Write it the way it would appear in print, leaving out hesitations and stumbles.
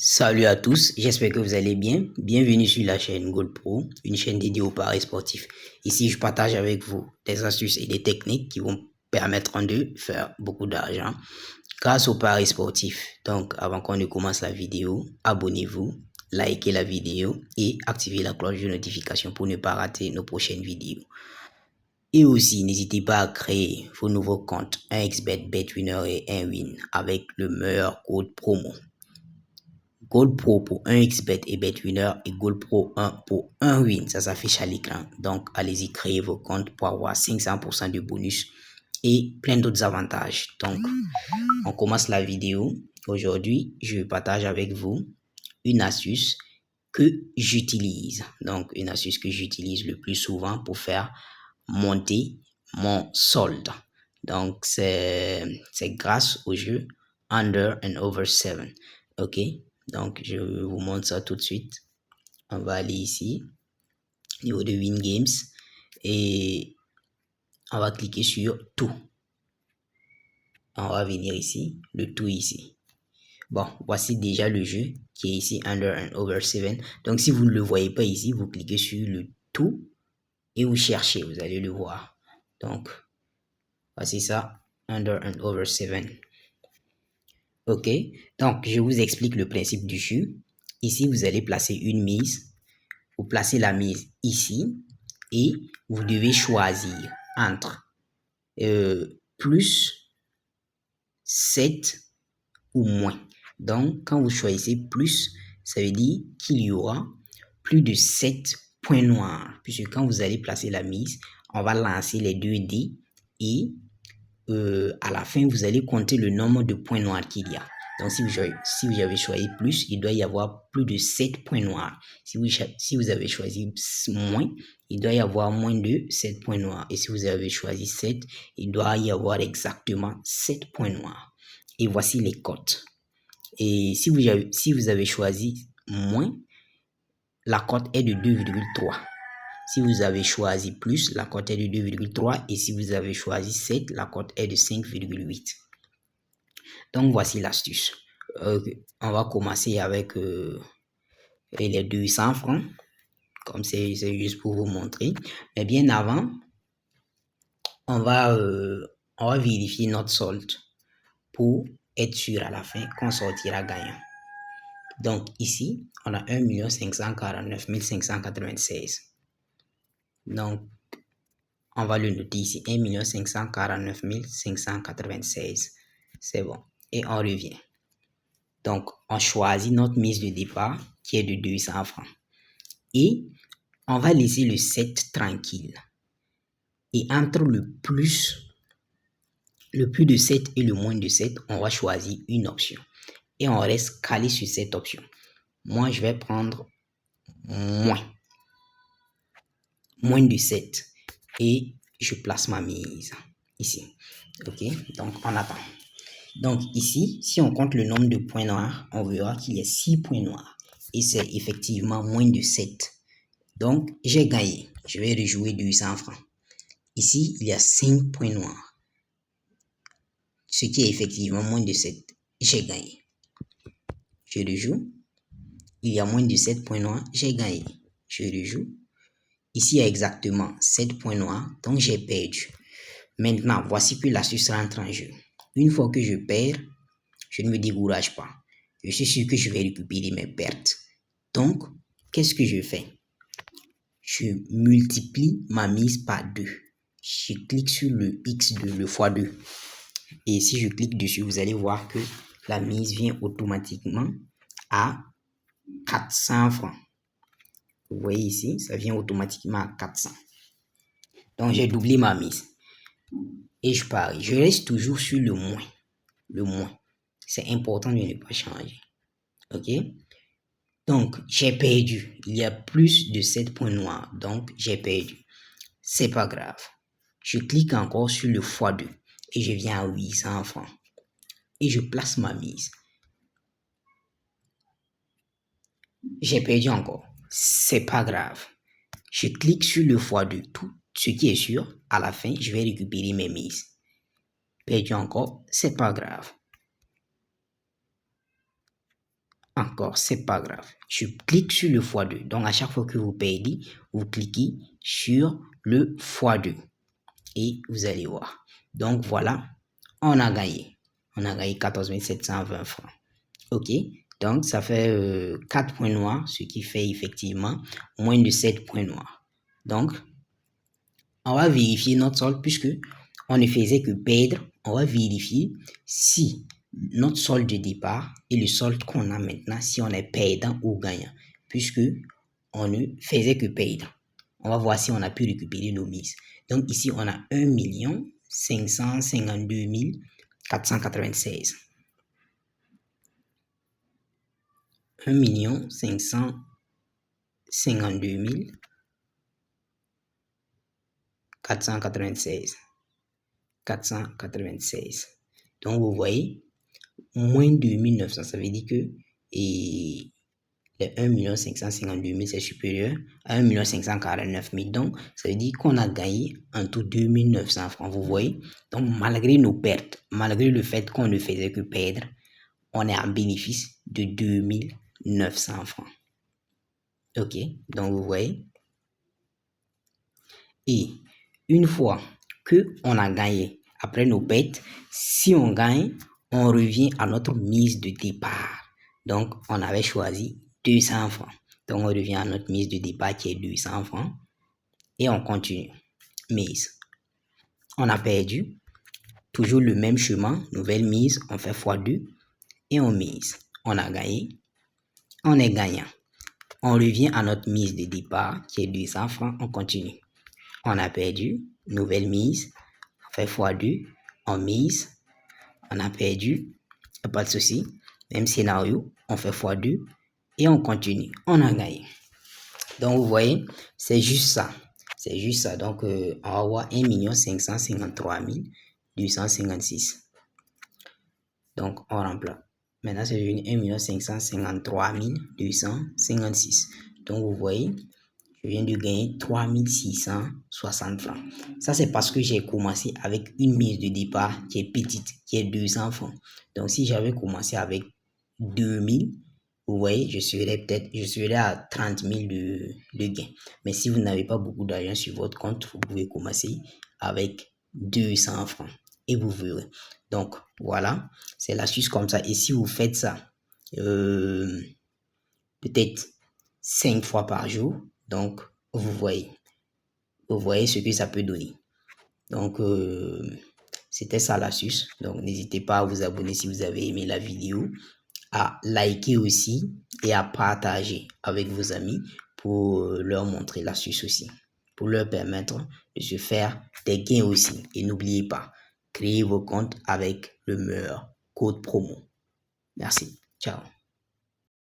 Salut à tous, j'espère que vous allez bien. Bienvenue sur la chaîne Gold Pro, une chaîne dédiée aux paris sportifs. Ici, je partage avec vous des astuces et des techniques qui vont permettre de faire beaucoup d'argent grâce aux paris sportifs. Donc, avant qu'on ne commence la vidéo, abonnez-vous, likez la vidéo et activez la cloche de notification pour ne pas rater nos prochaines vidéos. Et aussi, n'hésitez pas à créer vos nouveaux comptes 1xBet, BetWinner et 1win avec le meilleur code promo. Gold Pro pour 1xBet et BetWinner et Gold Pro 1 pour 1win. Ça s'affiche à l'écran. Donc, allez-y, créez vos comptes pour avoir 500% de bonus et plein d'autres avantages. Donc, on commence la vidéo. Aujourd'hui, je partage avec vous une astuce que j'utilise. Donc, une astuce que j'utilise le plus souvent pour faire monter mon solde. Donc, c'est grâce au jeu Under and Over 7. OK? Donc, je vous montre ça tout de suite. On va aller ici, au niveau de Win Games, et on va cliquer sur tout. On va venir ici, le tout ici. Bon, voici déjà le jeu qui est ici, Under and Over 7. Donc, si vous ne le voyez pas ici, vous cliquez sur le tout et vous cherchez, vous allez le voir. Donc, voici ça, Under and Over 7. OK, donc je vous explique le principe du jeu. Ici, vous allez placer une mise. Vous placez la mise ici et vous devez choisir entre plus 7 ou moins. Donc, quand vous choisissez plus, ça veut dire qu'il y aura plus de 7 points noirs. Puisque quand vous allez placer la mise, on va lancer les 2 dés et à la fin, vous allez compter le nombre de points noirs qu'il y a. Donc, si vous avez choisi plus, il doit y avoir plus de 7 points noirs. Si vous avez choisi moins, il doit y avoir moins de 7 points noirs. Et si vous avez choisi 7, il doit y avoir exactement 7 points noirs. Et voici les cotes. Et si vous avez choisi moins, la cote est de 2,3. Si vous avez choisi plus, la cote est de 2,3 et si vous avez choisi 7, la cote est de 5,8. Donc, voici l'astuce. On va commencer avec les 200 francs, comme c'est juste pour vous montrer. Mais bien avant, on va vérifier notre solde pour être sûr à la fin qu'on sortira gagnant. Donc, ici, on a 1 549 596. Donc, on va le noter ici, 1 549 596. C'est bon. Et on revient. Donc, on choisit notre mise de départ qui est de 200 francs. Et on va laisser le 7 tranquille. Et entre le plus de 7 et le moins de 7, on va choisir une option. Et on reste calé sur cette option. Moi, je vais prendre moins de 7. Et je place ma mise ici. OK? Donc, on attend. Donc, ici, si on compte le nombre de points noirs, on verra qu'il y a 6 points noirs. Et c'est effectivement moins de 7. Donc, j'ai gagné. Je vais rejouer 200 francs. Ici, il y a 5 points noirs. Ce qui est effectivement moins de 7. J'ai gagné. Je rejoue. Il y a moins de 7 points noirs. J'ai gagné. Je rejoue. Ici, il y a exactement 7 points noirs. Donc, j'ai perdu. Maintenant, voici que l'astuce rentre en jeu. Une fois que je perds, je ne me décourage pas. Je suis sûr que je vais récupérer mes pertes. Donc, qu'est-ce que je fais? Je multiplie ma mise par 2. Je clique sur le x2, le x2. Et si je clique dessus, vous allez voir que la mise vient automatiquement à 400 francs. Vous voyez ici, ça vient automatiquement à 400. Donc, j'ai doublé ma mise. Et je parie. Je reste toujours sur le moins. Le moins. C'est important de ne pas changer. OK? Donc, j'ai perdu. Il y a plus de 7 points noirs. Donc, j'ai perdu. C'est pas grave. Je clique encore sur le x2 et je viens à 800 francs. Et je place ma mise. J'ai perdu encore. C'est pas grave. Je clique sur le x2. Tout ce qui est sûr, à la fin, je vais récupérer mes mises. Perdu encore, c'est pas grave. encore, c'est pas grave. Je clique sur le x2. Donc, à chaque fois que vous payez, vous cliquez sur le x2. Et vous allez voir. Donc, voilà, on a gagné. On a gagné 14 720 francs. OK. Donc, ça fait 4 points noirs, ce qui fait effectivement moins de 7 points noirs. Donc, on va vérifier notre solde puisque on ne faisait que perdre. On va vérifier si notre solde de départ et le solde qu'on a maintenant, si on est perdant ou gagnant, puisque on ne faisait que perdre. On va voir si on a pu récupérer nos mises. Donc ici, on a 1 552 496. 1 552 496. 496. Donc, vous voyez, moins 2900, ça veut dire que les 1 552 000, c'est supérieur à 1 549 000. Donc, ça veut dire qu'on a gagné en tout 2900 francs. Vous voyez? Donc, malgré nos pertes, malgré le fait qu'on ne faisait que perdre, on est en bénéfice de 2900 francs. OK? Donc, vous voyez? Et une fois qu'on a gagné, après nos pertes, si on gagne, on revient à notre mise de départ. Donc, on avait choisi 200 francs. Donc, on revient à notre mise de départ qui est 200 francs. Et on continue. Mise. On a perdu. Toujours le même chemin. Nouvelle mise. On fait x2. Et on mise. On a gagné. On est gagnant. On revient à notre mise de départ qui est 200 francs. On continue. On a perdu. Nouvelle mise. On fait x2. On mise. On a perdu. Pas de souci. Même scénario. On fait x2. Et on continue. On a gagné. Donc, vous voyez, c'est juste ça. C'est juste ça. Donc, on va avoir 1 553 256. Donc, on remplace. Maintenant, c'est devenu 1 553 256. Donc, vous voyez, je viens de gagner 3660 francs. Ça, c'est parce que j'ai commencé avec une mise de départ qui est petite, qui est 200 francs. Donc, si j'avais commencé avec 2000, vous voyez, je serais à 30 000 de gain. Mais si vous n'avez pas beaucoup d'argent sur votre compte, vous pouvez commencer avec 200 francs et vous verrez. Donc, voilà, c'est l'astuce comme ça. Et si vous faites ça, peut-être 5 fois par jour, donc vous voyez ce que ça peut donner. Donc, c'était ça l'astuce. Donc, n'hésitez pas à vous abonner si vous avez aimé la vidéo, à liker aussi et à partager avec vos amis pour leur montrer l'astuce aussi, pour leur permettre de se faire des gains aussi. Et n'oubliez pas, créez vos comptes avec le meilleur code promo. Merci. Ciao.